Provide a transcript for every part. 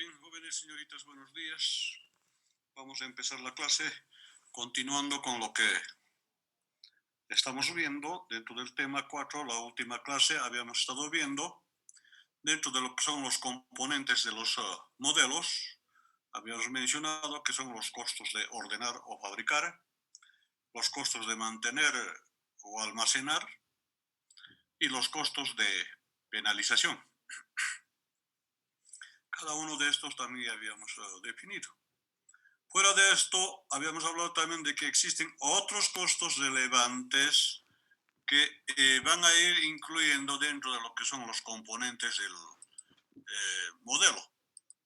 Bien, jóvenes, señoritas, buenos días. Vamos a empezar la clase continuando con lo que estamos viendo dentro del tema 4. La última clase habíamos estado viendo dentro de lo que son los componentes de los modelos. Habíamos mencionado que son los costos de ordenar o fabricar, los costos de mantener o almacenar y los costos de penalización. Cada uno de estos también habíamos definido. Fuera de esto, habíamos hablado también de que existen otros costos relevantes que van a ir incluyendo dentro de lo que son los componentes del modelo.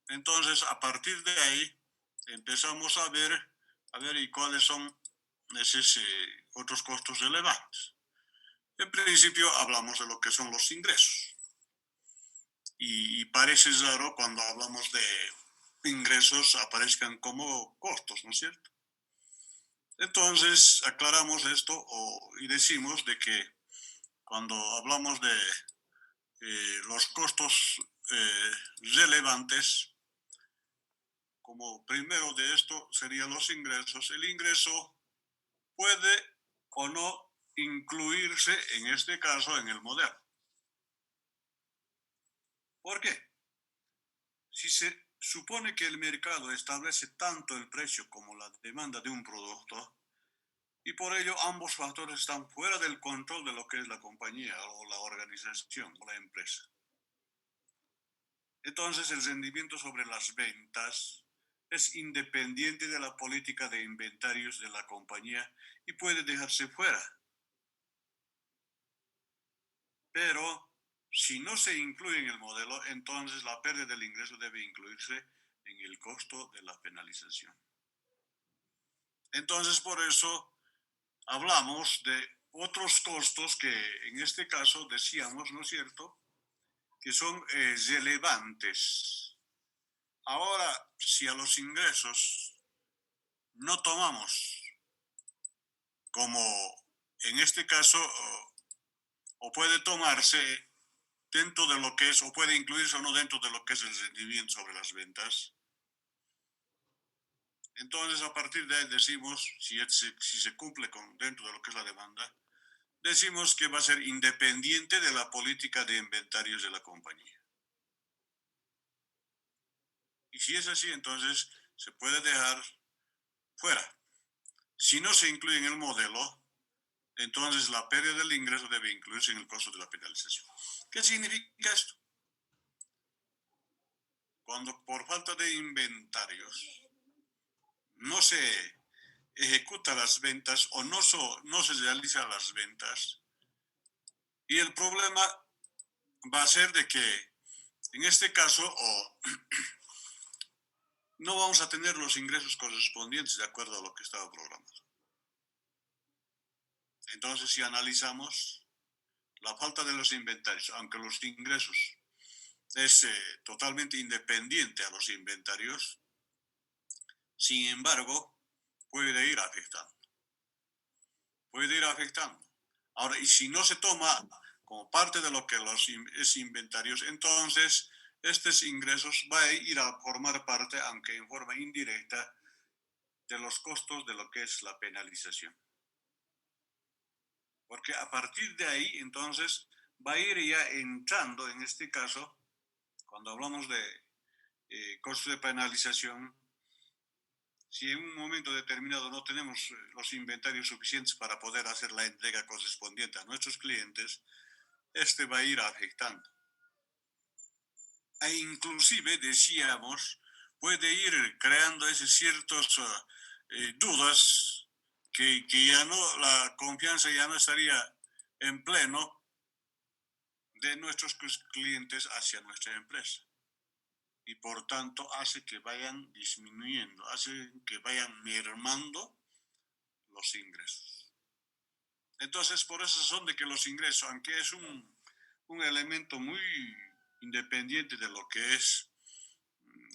Entonces, a partir de ahí, empezamos a ver y cuáles son esos otros costos relevantes. En principio, hablamos de lo que son los ingresos. Y parece raro cuando hablamos de ingresos aparezcan como costos, ¿no es cierto? Entonces, aclaramos esto y decimos de que cuando hablamos de los costos relevantes, como primero de esto serían los ingresos, el ingreso puede o no incluirse en este caso en el modelo. ¿Por qué? Si se supone que el mercado establece tanto el precio como la demanda de un producto, y por ello ambos factores están fuera del control de lo que es la compañía o la organización o la empresa. Entonces el rendimiento sobre las ventas es independiente de la política de inventarios de la compañía y puede dejarse fuera. Pero si no se incluye en el modelo, entonces la pérdida del ingreso debe incluirse en el costo de la penalización. Entonces por eso hablamos de otros costos que en este caso decíamos, ¿no es cierto?, que son relevantes. Ahora, si a los ingresos no tomamos como en este caso, o puede tomarse dentro de lo que es, o puede incluirse o no dentro de lo que es el rendimiento sobre las ventas, entonces a partir de ahí decimos, si se cumple dentro de lo que es la demanda, decimos que va a ser independiente de la política de inventarios de la compañía. Y si es así, entonces se puede dejar fuera. Si no se incluye en el modelo, entonces la pérdida del ingreso debe incluirse en el costo de la penalización. ¿Qué significa esto? Cuando por falta de inventarios no se ejecuta las ventas o no se realizan las ventas, y el problema va a ser de que en este caso no vamos a tener los ingresos correspondientes de acuerdo a lo que estaba programado. Entonces, si analizamos la falta de los inventarios, aunque los ingresos es totalmente independiente a los inventarios, sin embargo, puede ir afectando. Puede ir afectando. Ahora, y si no se toma como parte de lo que es inventarios, entonces estos ingresos van a ir a formar parte, aunque en forma indirecta, de los costos de lo que es la penalización. Porque a partir de ahí, entonces, va a ir ya entrando, en este caso, cuando hablamos de costos de penalización, si en un momento determinado no tenemos los inventarios suficientes para poder hacer la entrega correspondiente a nuestros clientes, este va a ir afectando. E inclusive, decíamos, puede ir creando esas ciertas dudas que ya no, la confianza ya no estaría en pleno de nuestros clientes hacia nuestra empresa. Y por tanto hace que vayan disminuyendo, hace que vayan mermando los ingresos. Entonces, por eso son de que los ingresos, aunque es un elemento muy independiente de lo que es,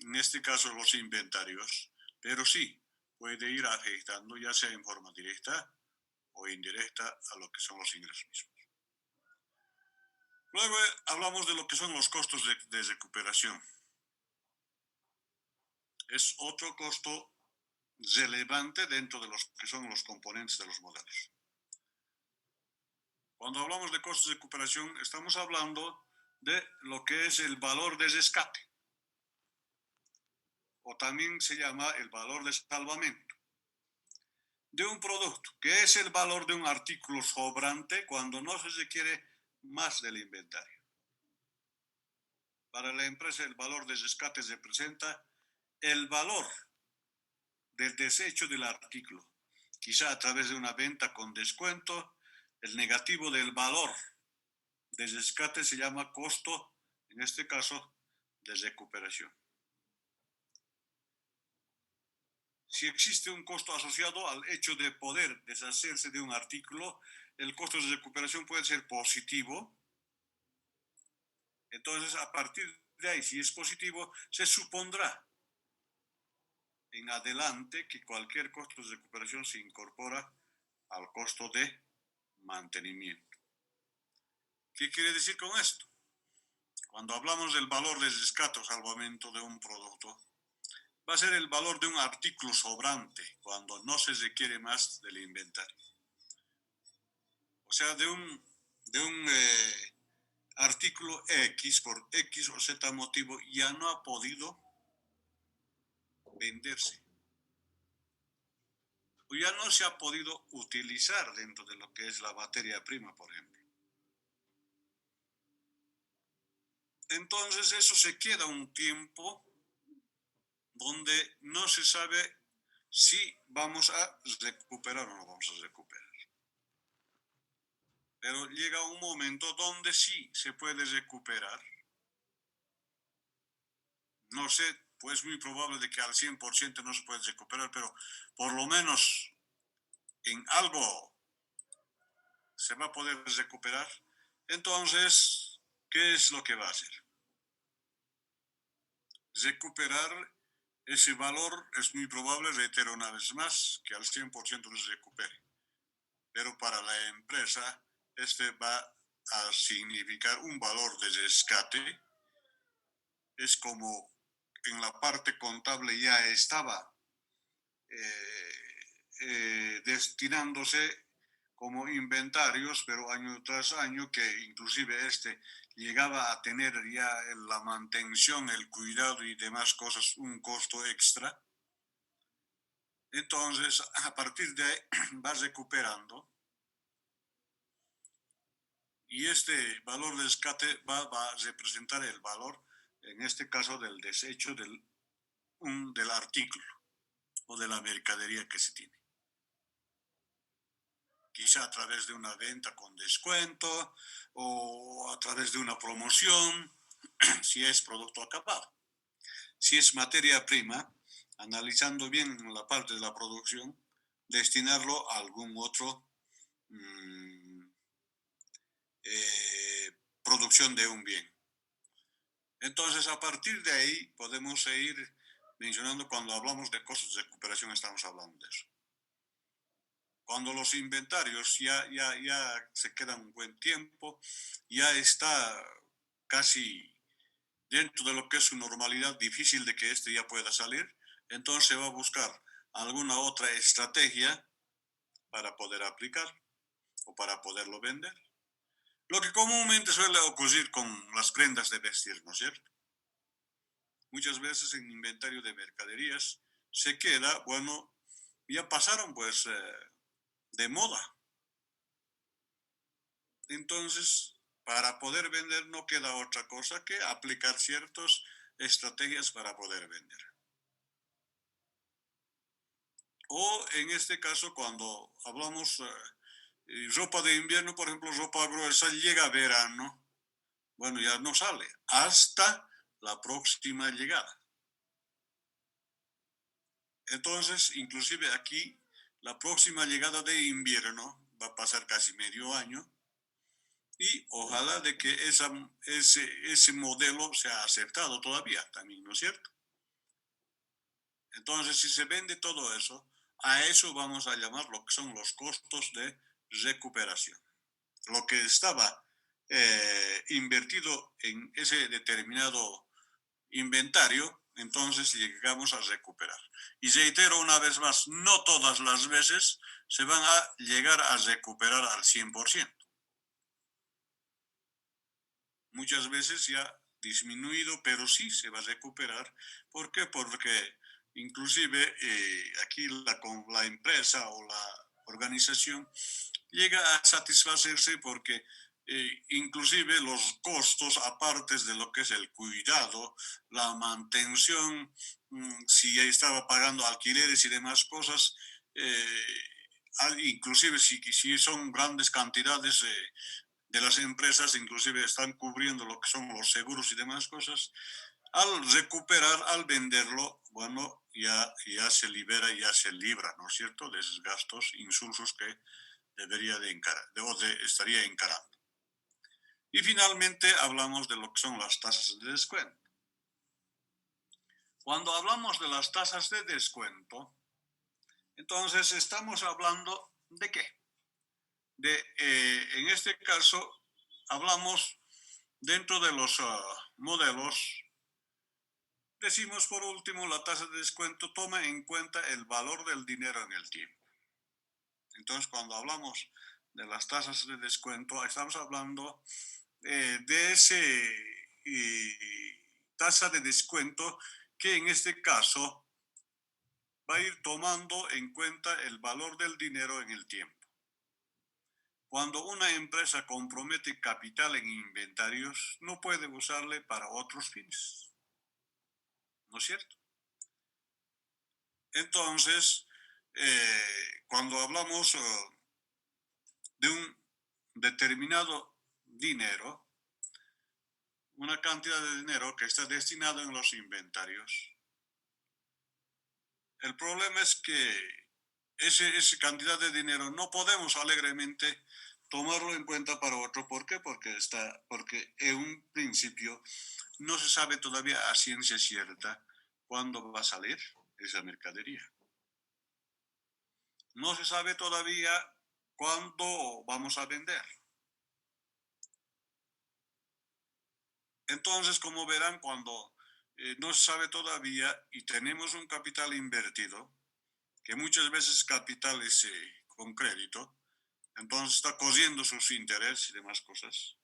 en este caso, los inventarios, pero sí puede ir afectando, ya sea en forma directa o indirecta, a lo que son los ingresos mismos. Luego hablamos de lo que son los costos de recuperación. es otro costo relevante dentro de los que son los componentes de los modelos. Cuando hablamos de costos de recuperación, estamos hablando de lo que es el valor de rescate, o también se llama el valor de salvamento de un producto, que es el valor de un artículo sobrante cuando no se requiere más del inventario. Para la empresa, el valor de rescate representa el valor del desecho del artículo, quizá a través de una venta con descuento. El negativo del valor de rescate se llama costo, en este caso, de recuperación. Si existe un costo asociado al hecho de poder deshacerse de un artículo, el costo de recuperación puede ser positivo. Entonces, a partir de ahí, si es positivo, se supondrá en adelante que cualquier costo de recuperación se incorpora al costo de mantenimiento. ¿Qué quiere decir con esto? Cuando hablamos del valor de rescate o salvamento de un producto, va a ser el valor de un artículo sobrante cuando no se requiere más del inventario. O sea, de un artículo X por X o Z motivo ya no ha podido venderse. O ya no se ha podido utilizar dentro de lo que es la materia prima, por ejemplo. Entonces eso se queda un tiempo donde no se sabe si vamos a recuperar o no vamos a recuperar. Pero llega un momento donde sí se puede recuperar. No sé, pues muy probable de que al 100% no se puede recuperar, pero por lo menos en algo se va a poder recuperar. Entonces, ¿qué es lo que va a hacer? Recuperar ese valor es muy probable, reitero una vez más, que al 100% no se recupere. Pero para la empresa, este va a significar un valor de rescate. Es como en la parte contable ya estaba destinándose como inventarios, pero año tras año, que inclusive llegaba a tener ya la mantención, el cuidado y demás cosas, un costo extra. Entonces, a partir de ahí va recuperando y este valor de rescate va a representar el valor, en este caso, del desecho del artículo o de la mercadería que se tiene. Quizá a través de una venta con descuento o a través de una promoción, si es producto acabado. Si es materia prima, analizando bien la parte de la producción, destinarlo a algún otro producción de un bien. Entonces, a partir de ahí podemos seguir mencionando. Cuando hablamos de costos de recuperación, estamos hablando de eso. Cuando los inventarios ya se quedan un buen tiempo, ya está casi dentro de lo que es su normalidad, difícil de que ya pueda salir, entonces se va a buscar alguna otra estrategia para poder aplicar o para poderlo vender. Lo que comúnmente suele ocurrir con las prendas de vestir, ¿no es cierto? Muchas veces en inventario de mercaderías se queda, bueno, ya pasaron pues de moda. Entonces, para poder vender no queda otra cosa que aplicar ciertas estrategias para poder vender. O en este caso, cuando hablamos ropa de invierno, por ejemplo, ropa gruesa, llega verano, bueno, ya no sale hasta la próxima llegada. Entonces, inclusive aquí, la próxima llegada de invierno va a pasar casi medio año y ojalá de que ese modelo sea aceptado todavía también, ¿no es cierto? Entonces, si se vende todo eso, a eso vamos a llamar lo que son los costos de recuperación. Lo que estaba invertido en ese determinado inventario entonces llegamos a recuperar. Y reitero una vez más, no todas las veces se van a llegar a recuperar al 100%. Muchas veces ya disminuido, pero sí se va a recuperar. ¿Por qué? Porque inclusive aquí la empresa o la organización llega a satisfacerse porque inclusive los costos, aparte de lo que es el cuidado, la mantención, si ya estaba pagando alquileres y demás cosas, inclusive si son grandes cantidades de las empresas, inclusive están cubriendo lo que son los seguros y demás cosas, al recuperar, al venderlo, bueno, ya se libera, ya se libra, ¿no es cierto?, de esos gastos insulsos que debería de encarar, estaría encarando. Y finalmente hablamos de lo que son las tasas de descuento. Cuando hablamos de las tasas de descuento, entonces estamos hablando de qué? En este caso, hablamos dentro de los modelos, decimos por último, la tasa de descuento toma en cuenta el valor del dinero en el tiempo. Entonces, cuando hablamos de las tasas de descuento, estamos hablando de ese tasa de descuento que en este caso va a ir tomando en cuenta el valor del dinero en el tiempo. Cuando una empresa compromete capital en inventarios, no puede usarle para otros fines, ¿no es cierto? Entonces, cuando hablamos de un determinado dinero, una cantidad de dinero que está destinado en los inventarios, el problema es que esa cantidad de dinero no podemos alegremente tomarlo en cuenta para otro. ¿Por qué? Porque en un principio no se sabe todavía a ciencia cierta cuándo va a salir esa mercadería. No se sabe todavía cuándo vamos a vender. Entonces, como verán, cuando no se sabe todavía y tenemos un capital invertido, que muchas veces capital es con crédito, entonces está cogiendo sus intereses y demás cosas.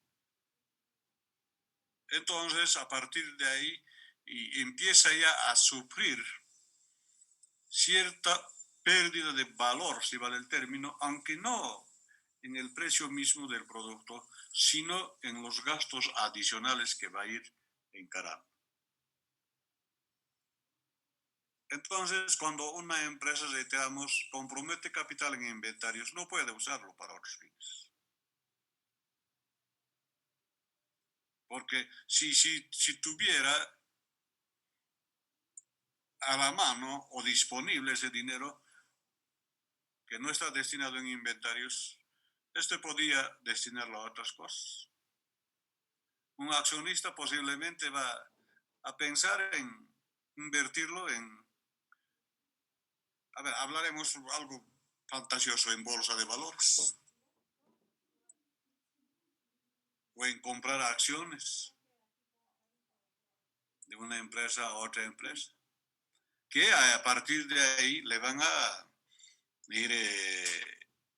Entonces, a partir de ahí, y empieza ya a sufrir cierta pérdida de valor, si vale el término, aunque no en el precio mismo del producto, sino en los gastos adicionales que va a ir encarando. Entonces, cuando una empresa, reiteramos, compromete capital en inventarios, no puede usarlo para otros fines. Porque si tuviera a la mano o disponible ese dinero que no está destinado en inventarios, este podía destinarlo a otras cosas. Un accionista posiblemente va a pensar en invertirlo a ver, hablaremos algo fantasioso, en bolsa de valores o en comprar acciones de una empresa a otra empresa, que a partir de ahí le van a ir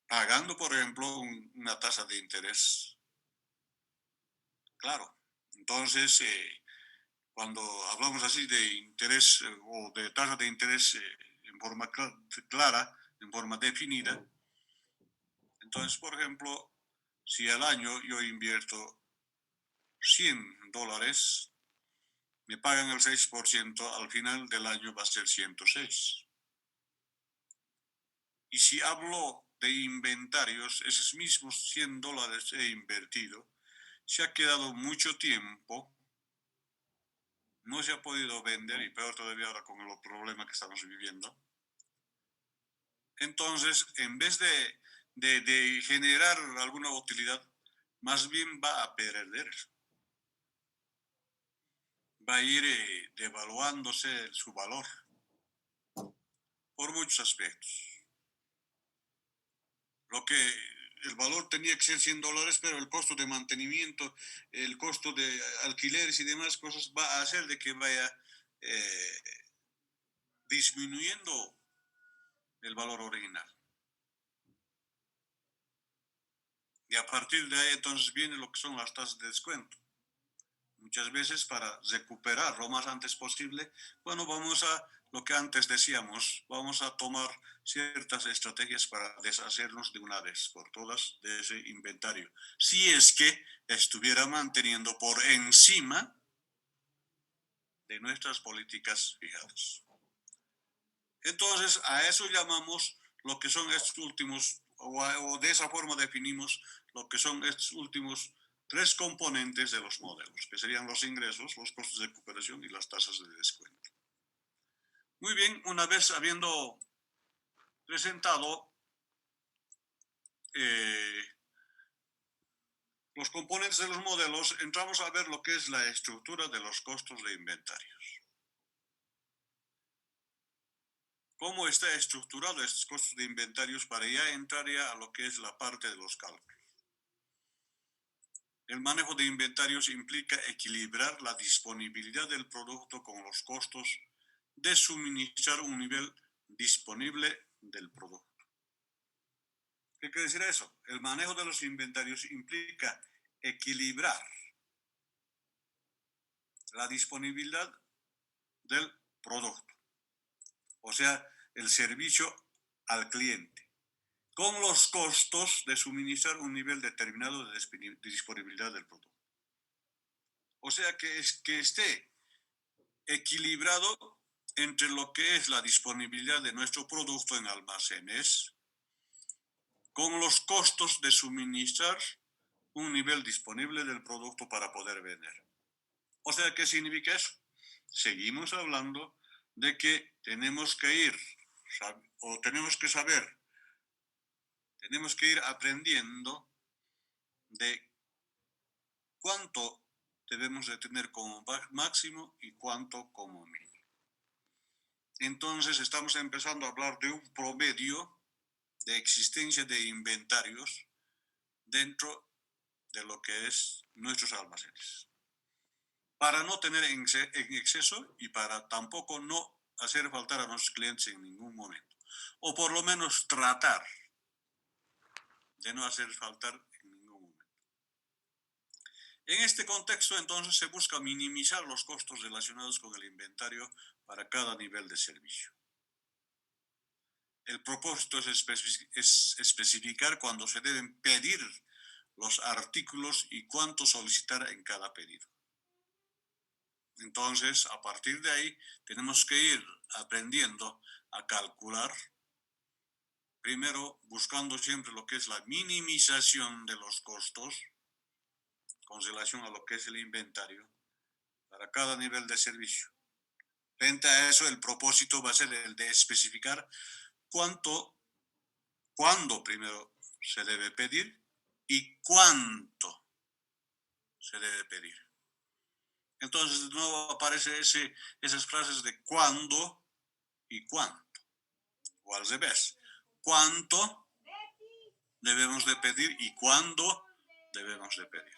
pagando, por ejemplo, una tasa de interés. Claro. Entonces, cuando hablamos así de interés o de tasa de interés en forma clara, en forma definida, entonces, por ejemplo, si al año yo invierto $100, me pagan el 6%, al final del año va a ser 106. Y si hablo de inventarios, esos mismos $100 he invertido, se ha quedado mucho tiempo, no se ha podido vender, y peor todavía ahora con el problema que estamos viviendo. Entonces, en vez de generar alguna utilidad, más bien va a perder. Va a ir devaluándose su valor por muchos aspectos. Lo que el valor tenía que ser $100, pero el costo de mantenimiento, el costo de alquileres y demás cosas va a hacer de que vaya eh, disminuyendo el valor original. Y a partir de ahí entonces viene lo que son las tasas de descuento. Muchas veces para recuperar lo más antes posible, bueno, vamos a lo que antes decíamos, vamos a tomar ciertas estrategias para deshacernos de una vez por todas de ese inventario. Si es que estuviera manteniendo por encima de nuestras políticas fijadas. Entonces, a eso llamamos lo que son estos últimos, o de esa forma definimos lo que son estos últimos tres componentes de los modelos, que serían los ingresos, los costos de recuperación y las tasas de descuento. Muy bien, una vez habiendo presentado los componentes de los modelos, entramos a ver lo que es la estructura de los costos de inventarios. ¿Cómo está estructurado estos costos de inventarios para ya entrar ya a lo que es la parte de los cálculos? El manejo de inventarios implica equilibrar la disponibilidad del producto con los costos de suministrar un nivel disponible del producto. ¿Qué quiere decir eso? El manejo de los inventarios implica equilibrar la disponibilidad del producto, o sea, el servicio al cliente, con los costos de suministrar un nivel determinado de disponibilidad del producto. O sea, que esté equilibrado entre lo que es la disponibilidad de nuestro producto en almacenes con los costos de suministrar un nivel disponible del producto para poder vender. O sea, ¿qué significa eso? Seguimos hablando de que tenemos que ir, o tenemos que saber, tenemos que ir aprendiendo de cuánto debemos de tener como máximo y cuánto como mínimo. Entonces estamos empezando a hablar de un promedio de existencia de inventarios dentro de lo que es nuestros almacenes. Para no tener en exceso y para tampoco no hacer faltar a nuestros clientes en ningún momento. O por lo menos tratar de no hacer faltar en ningún momento. En este contexto, entonces, se busca minimizar los costos relacionados con el inventario para cada nivel de servicio. El propósito es especificar cuándo se deben pedir los artículos y cuánto solicitar en cada pedido. Entonces, a partir de ahí, tenemos que ir aprendiendo a calcular, primero buscando siempre lo que es la minimización de los costos con relación a lo que es el inventario para cada nivel de servicio. Frente a eso, el propósito va a ser el de especificar cuándo primero se debe pedir y cuánto se debe pedir. Entonces, de nuevo aparece esas frases de cuándo y cuánto, o al revés. ¿Cuánto debemos de pedir y cuándo debemos de pedir?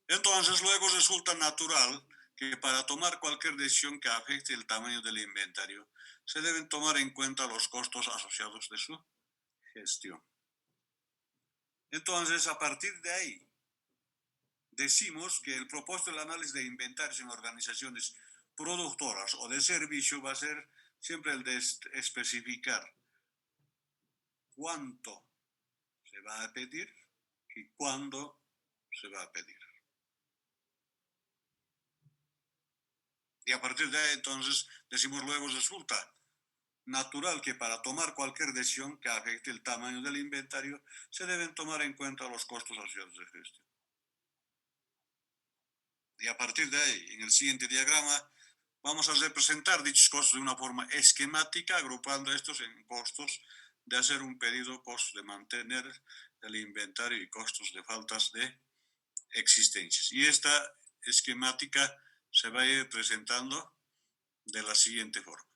Entonces, luego resulta natural que para tomar cualquier decisión que afecte el tamaño del inventario, se deben tomar en cuenta los costos asociados de su gestión. Entonces, a partir de ahí, decimos que el propósito del análisis de inventarios en organizaciones productoras o de servicio va a ser siempre el de especificar cuánto se va a pedir y cuándo se va a pedir. Y a partir de ahí, entonces, decimos luego, resulta natural que para tomar cualquier decisión que afecte el tamaño del inventario, se deben tomar en cuenta los costos asociados de gestión. Y a partir de ahí, en el siguiente diagrama, vamos a representar dichos costos de una forma esquemática, agrupando estos en costos de hacer un pedido, costos de mantener el inventario y costos de faltas de existencias. Y esta esquemática se va a ir presentando de la siguiente forma.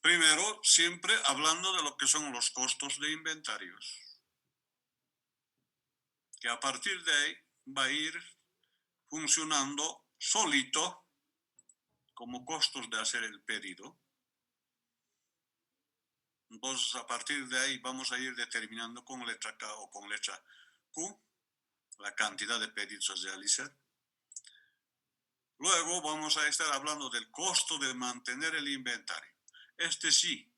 Primero, siempre hablando de lo que son los costos de inventarios, que a partir de ahí va a ir funcionando solito como costos de hacer el pedido. Entonces, a partir de ahí vamos a ir determinando con letra K o con letra Q la cantidad de pedidos a realizar. Luego vamos a estar hablando del costo de mantener el inventario. Este sí,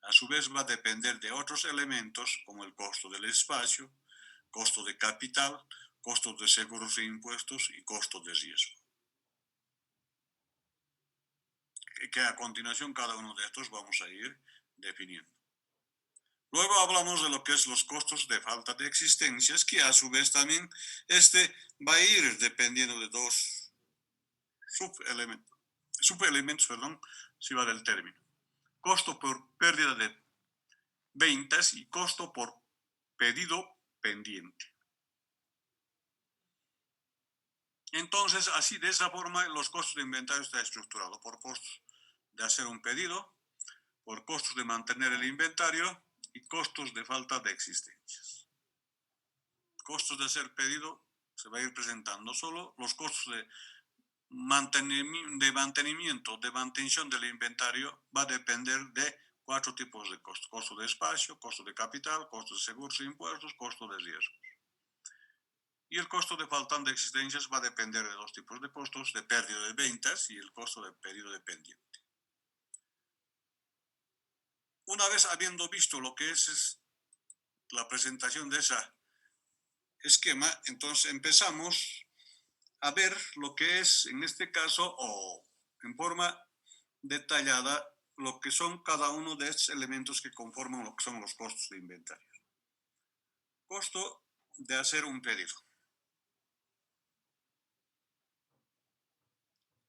a su vez va a depender de otros elementos como el costo del espacio, costo de capital, costos de seguros e impuestos y costo de riesgo. Que a continuación cada uno de estos vamos a ir definiendo. Luego hablamos de lo que es los costos de falta de existencias, que a su vez también va a ir dependiendo de dos subelementos, si va del término. Costo por pérdida de ventas y costo por pedido pendiente. Entonces, así de esa forma, los costos de inventario está estructurado por costos de hacer un pedido, por costos de mantener el inventario y costos de falta de existencias. Costos de hacer pedido se va a ir presentando solo. Los costos de mantenimiento, de mantención del inventario va a depender de 4 tipos de costos. Costo de espacio, costo de capital, costo de seguros e impuestos, costo de riesgos. Y el costo de falta de existencias va a depender de 2 tipos de costos, de pérdida de ventas y el costo de pedido dependiente. Una vez habiendo visto lo que es la presentación de ese esquema, entonces empezamos a ver lo que es, en este caso, o en forma detallada, lo que son cada uno de estos elementos que conforman lo que son los costos de inventario. Costo de hacer un pedido.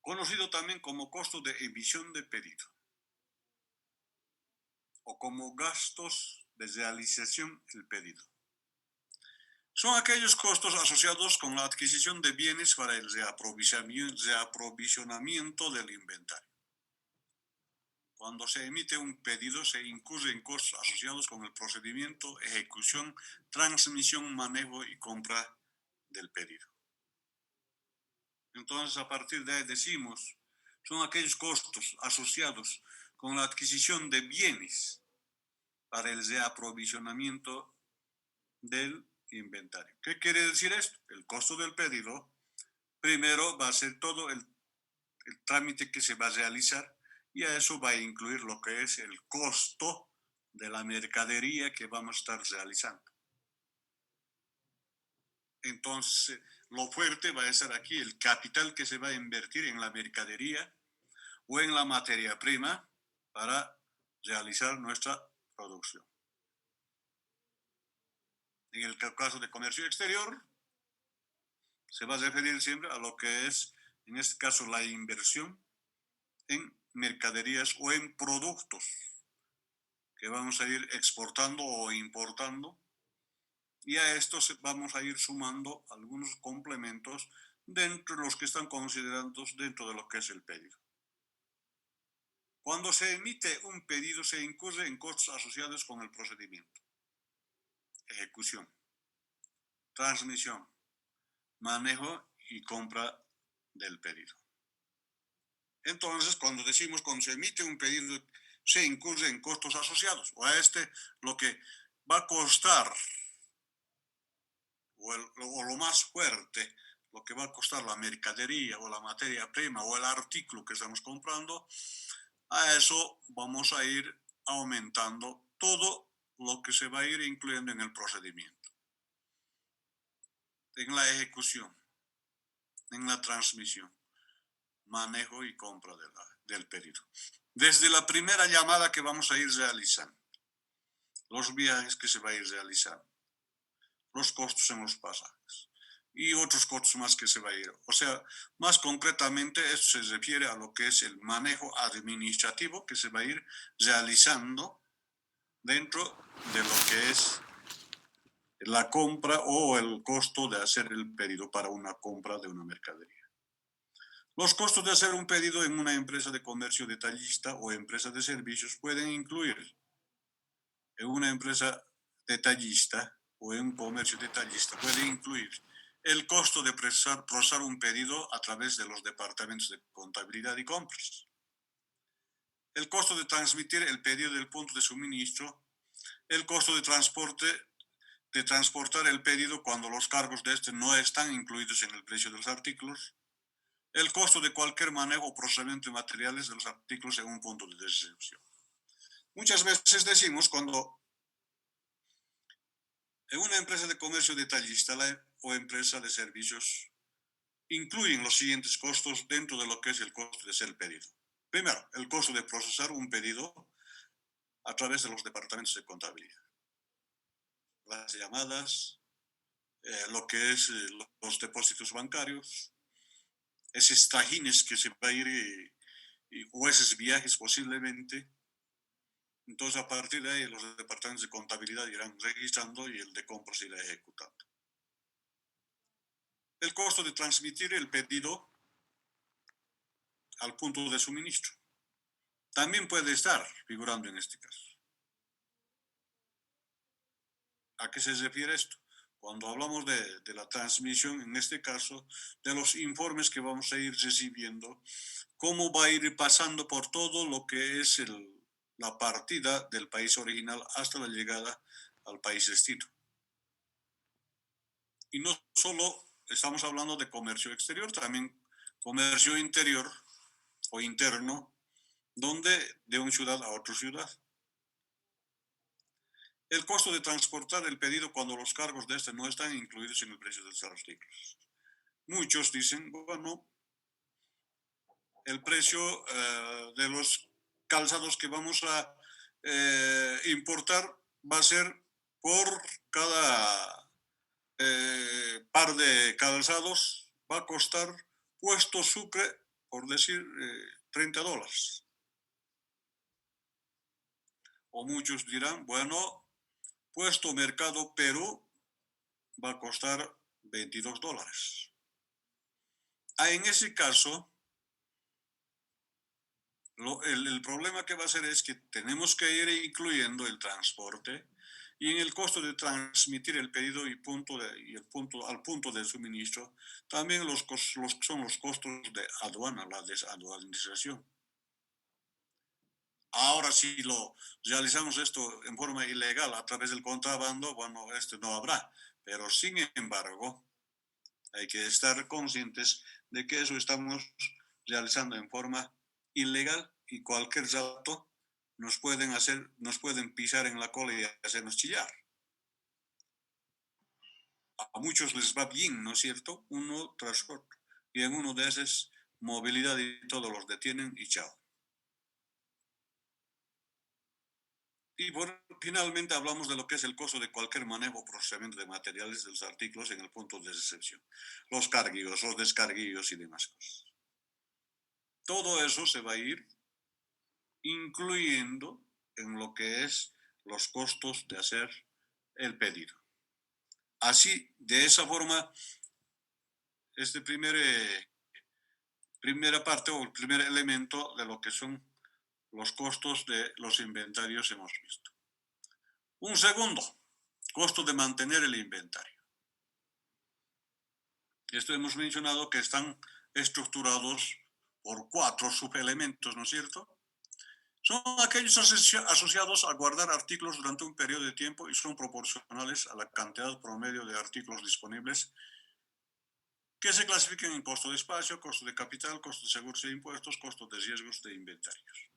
Conocido también como costo de emisión de pedido o como gastos de realización del pedido. Son aquellos costos asociados con la adquisición de bienes para el reaprovisionamiento del inventario. Cuando se emite un pedido, se incurre en costos asociados con el procedimiento, ejecución, transmisión, manejo y compra del pedido. Entonces, a partir de ahí decimos, son aquellos costos asociados con la adquisición de bienes para el reaprovisionamiento del inventario. ¿Qué quiere decir esto? El costo del pedido, primero va a ser todo el trámite que se va a realizar y a eso va a incluir lo que es el costo de la mercadería que vamos a estar realizando. Entonces, lo fuerte va a ser aquí el capital que se va a invertir en la mercadería o en la materia prima para realizar nuestra producción. En el caso de comercio exterior, se va a referir siempre a lo que es, en este caso, la inversión en mercaderías o en productos que vamos a ir exportando o importando, y a esto vamos a ir sumando algunos complementos dentro de los que están considerados dentro de lo que es el pedido. Cuando se emite un pedido, se incurre en costos asociados con el procedimiento, ejecución, transmisión, manejo y compra del pedido. Entonces, cuando se emite un pedido, se incurre en costos asociados, o a lo que va a costar, o lo más fuerte, lo que va a costar la mercadería o la materia prima o el artículo que estamos comprando, a eso vamos a ir aumentando todo lo que se va a ir incluyendo en el procedimiento, en la ejecución, en la transmisión, manejo y compra del pedido. Desde la primera llamada que vamos a ir realizando, los viajes que se va a ir realizando, los costos en los pasajes y otros costos más que se va a ir. O sea, más concretamente, esto se refiere a lo que es el manejo administrativo que se va a ir realizando dentro de lo que es la compra o el costo de hacer el pedido para una compra de una mercadería. Los costos de hacer un pedido en una empresa de comercio detallista o empresa de servicios pueden incluir en una empresa detallista o en un comercio detallista, puede incluir el costo de procesar un pedido a través de los departamentos de contabilidad y compras, el costo de transmitir el pedido del punto de suministro, el costo de transporte, de transportar el pedido cuando los cargos de este no están incluidos en el precio de los artículos, el costo de cualquier manejo o procesamiento de materiales de los artículos en un punto de distribución. Muchas veces decimos cuando en una empresa de comercio detallista o empresa de servicios incluyen los siguientes costos dentro de lo que es el costo de hacer el pedido. Primero, el costo de procesar un pedido a través de los departamentos de contabilidad. Las llamadas, lo que es los depósitos bancarios, esos trajines que se va a ir o esos viajes posiblemente. Entonces, a partir de ahí, los departamentos de contabilidad irán registrando y el de compras irá ejecutando. El costo de transmitir el pedido al punto de suministro también puede estar figurando en este caso. ¿A qué se refiere esto? Cuando hablamos de la transmisión, en este caso, de los informes que vamos a ir recibiendo, cómo va a ir pasando por todo lo que es la partida del país original hasta la llegada al país destino. Y no solo estamos hablando de comercio exterior, también comercio interior o interno, donde de una ciudad a otra ciudad. El costo de transportar el pedido cuando los cargos de este no están incluidos en el precio de los artículos. Muchos dicen, bueno, el precio de los calzados que vamos a importar va a ser por cada par de calzados, va a costar puesto Sucre, por decir, $30. O muchos dirán, bueno, puesto Mercado Perú va a costar $22. En ese caso, el problema que va a ser es que tenemos que ir incluyendo el transporte y en el costo de transmitir el pedido al punto de suministro, también son los costos de aduana, la desaduanización. Ahora, si lo realizamos esto en forma ilegal a través del contrabando, bueno, esto no habrá. Pero sin embargo, hay que estar conscientes de que eso estamos realizando en forma ilegal y cualquier rato nos pueden pisar en la cola y hacernos chillar. A muchos les va bien, ¿no es cierto? Uno tras otro. Y en uno de esos, movilidad y todos los detienen y chao. Y finalmente hablamos de lo que es el costo de cualquier manejo o procesamiento de materiales de los artículos en el punto de recepción. Los carguillos, los descarguillos y demás cosas. Todo eso se va a ir incluyendo en lo que es los costos de hacer el pedido. Así, de esa forma, este primera parte o el primer elemento de lo que son los costos de los inventarios hemos visto. Un segundo, costo de mantener el inventario. Esto hemos mencionado que están estructurados por 4 subelementos, ¿no es cierto? Son aquellos asociados a guardar artículos durante un periodo de tiempo y son proporcionales a la cantidad promedio de artículos disponibles que se clasifican en costo de espacio, costo de capital, costo de seguros e impuestos, costo de riesgos de inventarios.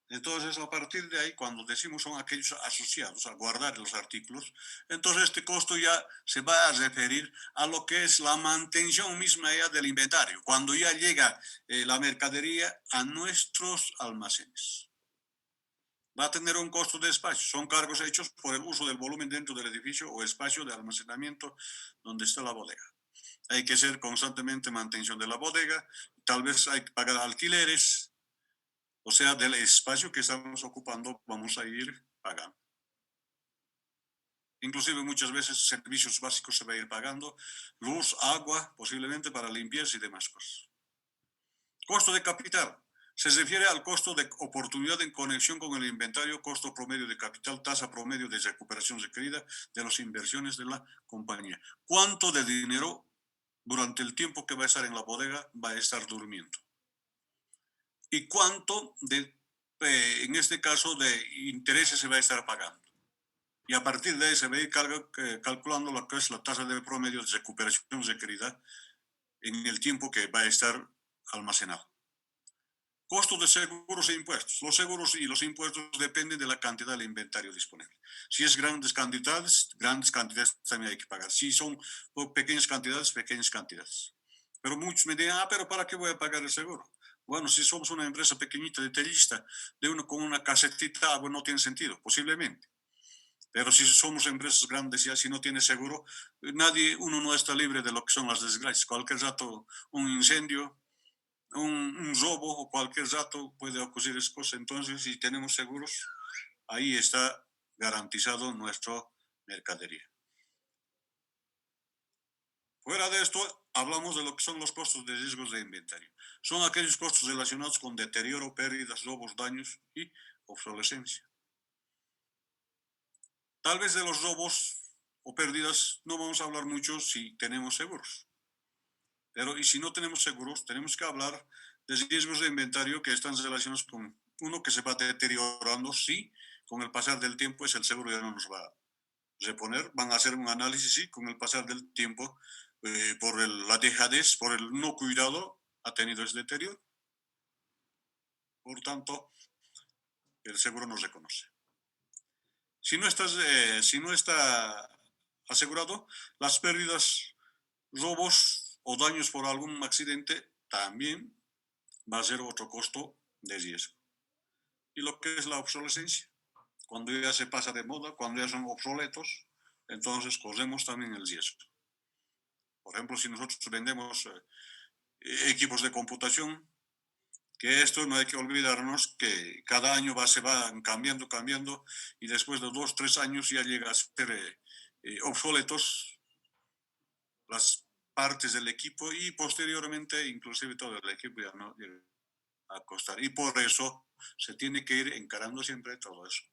Entonces, a partir de ahí, cuando decimos son aquellos asociados a guardar los artículos, entonces este costo ya se va a referir a lo que es la mantención misma ya del inventario, cuando ya llega la mercadería a nuestros almacenes. Va a tener un costo de espacio, son cargos hechos por el uso del volumen dentro del edificio o espacio de almacenamiento donde está la bodega. Hay que hacer constantemente mantención de la bodega, tal vez hay que pagar alquileres, o sea, del espacio que estamos ocupando vamos a ir pagando. Inclusive muchas veces servicios básicos se va a ir pagando, luz, agua, posiblemente para limpieza y demás cosas. Costo de capital. Se refiere al costo de oportunidad en conexión con el inventario, costo promedio de capital, tasa promedio de recuperación requerida de las inversiones de la compañía. ¿Cuánto de dinero durante el tiempo que va a estar en la bodega va a estar durmiendo? ¿Y cuánto en este caso, de intereses se va a estar pagando? Y a partir de ahí se va a ir calculando lo que es la tasa de promedio de recuperación requerida en el tiempo que va a estar almacenado. Costos de seguros e impuestos. Los seguros y los impuestos dependen de la cantidad de inventario disponible. Si es grandes cantidades también hay que pagar. Si son pequeñas cantidades. Pero muchos me dirán, pero ¿para qué voy a pagar el seguro? Bueno, si somos una empresa pequeñita, detallista, de uno con una casetita, bueno, no tiene sentido, posiblemente. Pero si somos empresas grandes ya, si no tiene seguro, uno no está libre de lo que son las desgracias. Cualquier rato, un incendio, un robo o cualquier rato puede ocurrir esas cosas. Entonces, si tenemos seguros, ahí está garantizado nuestra mercadería. Fuera de esto, hablamos de lo que son los costos de riesgos de inventario. Son aquellos costos relacionados con deterioro, pérdidas, robos, daños y obsolescencia. Tal vez de los robos o pérdidas no vamos a hablar mucho si tenemos seguros. Pero y si no tenemos seguros, tenemos que hablar de riesgos de inventario que están relacionados con uno que se va deteriorando. Sí, con el pasar del tiempo el seguro ya no nos va a reponer. Van a hacer un análisis, sí, con el pasar del tiempo, por la dejadez, por el no cuidado, ha tenido ese deterioro. Por tanto, el seguro no reconoce. Si no está asegurado, las pérdidas, robos o daños por algún accidente también va a ser otro costo de riesgo. Y lo que es la obsolescencia, cuando ya se pasa de moda, cuando ya son obsoletos, entonces corremos también el riesgo. Por ejemplo, si nosotros vendemos equipos de computación, que esto no hay que olvidarnos que cada año se van cambiando, y después de 2, 3 años ya llega a ser obsoletos las partes del equipo y posteriormente inclusive todo el equipo ya no llega a costar. Y por eso se tiene que ir encarando siempre todo eso.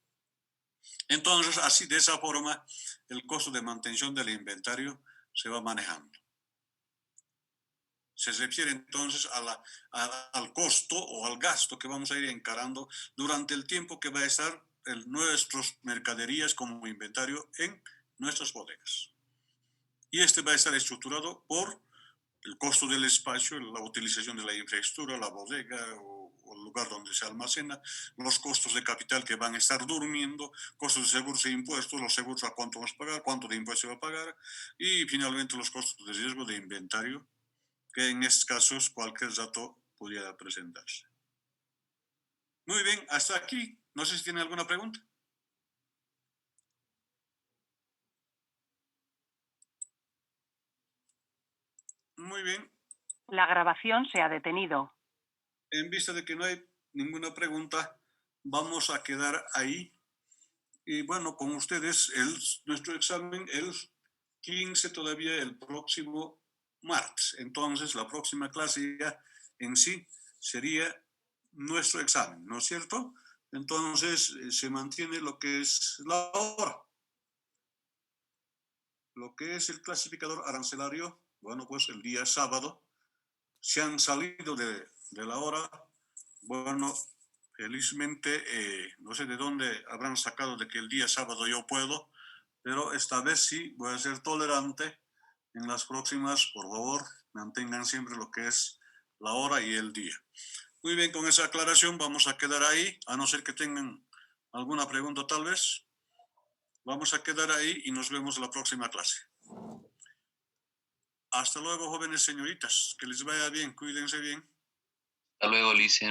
Entonces, así de esa forma, el costo de mantención del inventario se va manejando. Se refiere entonces al costo o al gasto que vamos a ir encarando durante el tiempo que va a estar nuestras mercaderías como inventario en nuestras bodegas. Y este va a estar estructurado por el costo del espacio, la utilización de la infraestructura, la bodega o el lugar donde se almacena, los costos de capital que van a estar durmiendo, costos de seguros e impuestos, los seguros a cuánto vamos a pagar, cuánto de impuestos se va a pagar, y finalmente los costos de riesgo de inventario, que en estos casos cualquier dato pudiera presentarse. Muy bien, hasta aquí. No sé si tiene alguna pregunta. Muy bien. La grabación se ha detenido. En vista de que no hay ninguna pregunta, vamos a quedar ahí. Y bueno, con ustedes, nuestro examen el 15 todavía el próximo martes. Entonces, la próxima clase ya en sí sería nuestro examen, ¿no es cierto? Entonces, se mantiene lo que es la hora. Lo que es el clasificador arancelario, bueno, pues el día sábado se han salido de la hora. Bueno, felizmente, no sé de dónde habrán sacado de que el día sábado yo puedo, pero esta vez sí voy a ser tolerante. En las próximas, por favor, mantengan siempre lo que es la hora y el día. Muy bien, con esa aclaración vamos a quedar ahí, a no ser que tengan alguna pregunta tal vez. Vamos a quedar ahí y nos vemos en la próxima clase. Hasta luego, jóvenes señoritas. Que les vaya bien, cuídense bien. Hasta luego, Licen.